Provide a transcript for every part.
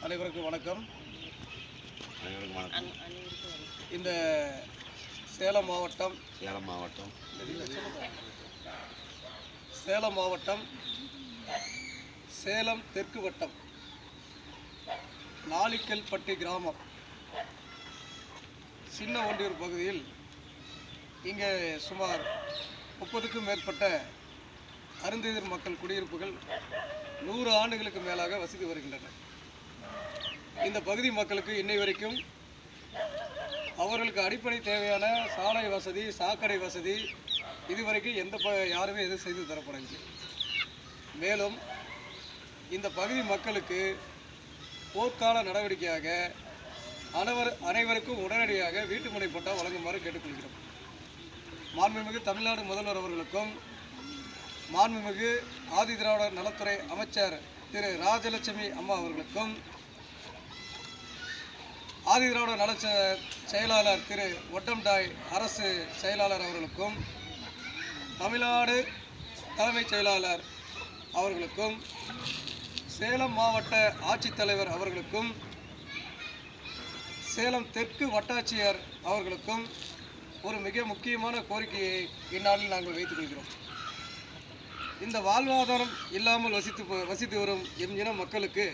அனைவருக்கும் வணக்கம். இந்த சேலம் மாவட்டம் சேலம் தெற்கு வட்டம் நாளிக்கல்பட்டி கிராமம் சின்ன ஒண்டியூர் பகுதியில் இங்கே சுமார் 30க்கும் மேற்பட்ட அருந்ததியர் மக்கள் குடியிருப்புகள் 100 ஆண்டுகளுக்கு மேலாக வசித்து வருகின்றன. இந்த பகுதி மக்களுக்கு இன்னை வரைக்கும் அவர்களுக்கு அடிப்படை தேவையான சாலை வசதி, சாக்கடை வசதி இதுவரைக்கும் யாருமே எதுவும் செய்து தரப்படவில்லை. மேலும் இந்த பகுதி மக்களுக்கு போர்க்கால நடவடிக்கையாக அனைவருக்கும் உடனடியாக வீட்டுமனை பட்டா வழங்குமாறு கேட்டுக்கொள்கிறோம். மாண்புமிகு தமிழ்நாடு முதல்வர் அவர்களுக்கும் மாண்புமிகு ஆதிதிராவிடர் நலத்துறை அமைச்சர் திரு ராஜலட்சுமி அம்மா அவர்களுக்கும் ஆதிதிராவிடர் நல செயலாளர் திரு ஒட்டம்டாய் அரசு செயலாளர் அவர்களுக்கும் தமிழ்நாடு தலைமைச் செயலாளர் அவர்களுக்கும் சேலம் மாவட்ட ஆட்சித்தலைவர் அவர்களுக்கும் சேலம் தெற்கு வட்டாட்சியர் அவர்களுக்கும் ஒரு மிக முக்கியமான கோரிக்கையை இந்நாளில் நாங்கள் வைத்துக் கொள்கிறோம். இந்த வாழ்வாதாரம் இல்லாமல் வசித்து வரும் எம் இன மக்களுக்கு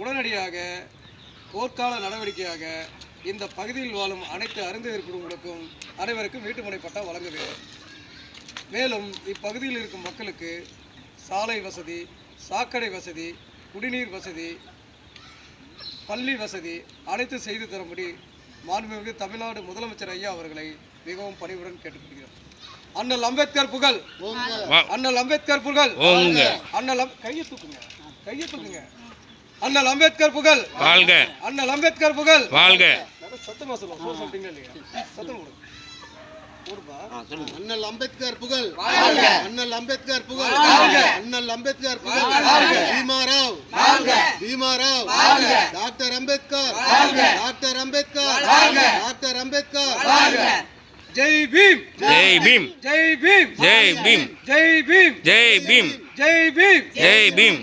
உடனடியாக போர்க்கால நடவடிக்கையாக இந்த பகுதியில் வாழும் அனைத்து அருந்ததியர் குடும்பங்களுக்கும் அனைவருக்கும் வீட்டுமனை பட்டா வழங்க வேண்டும். மேலும் இப்பகுதியில் இருக்கும் மக்களுக்கு சாலை வசதி, சாக்கடை வசதி, குடிநீர் வசதி, பள்ளி வசதி அனைத்து செய்து தரும்படி மாண்புமிகு தமிழ்நாடு முதலமைச்சர் ஐயா அவர்களை மிகவும் பணிவுடன் கேட்டுக்கொள்கிறோம். அண்ணல் அம்பேத்கர் புகழ், அண்ணல் அம்பேத்கர் புகழ், கையை தூக்குங்க. அண்ணல் அம்பேத்கர் புகழ் வாழ்க, அண்ணல் அம்பேத்கர் புகழ் வாழ்க. சத்தமா சொல்லுங்க இல்லையா? சத்தம் கொடுங்க. அண்ணல் அம்பேத்கர் புகழ் வாழ்க, அண்ணல் அம்பேத்கர் புகழ் வாழ்க, அண்ணல் அம்பேத்கர் புகழ் வாழ்க. பீமாராவ் வாழ்க, டாக்டர் அம்பேத்கர் வாழ்க, டாக்டர் அம்பேத்கர் வாழ்க, டாக்டர் அம்பேத்கர் வாழ்க. ஜெய் பீம், ஜெய் பீம், ஜெய் பீம், ஜெய் பீம், ஜெய் பீம், ஜெய் பீம், ஜெய் பீம், ஜெய் பீம்.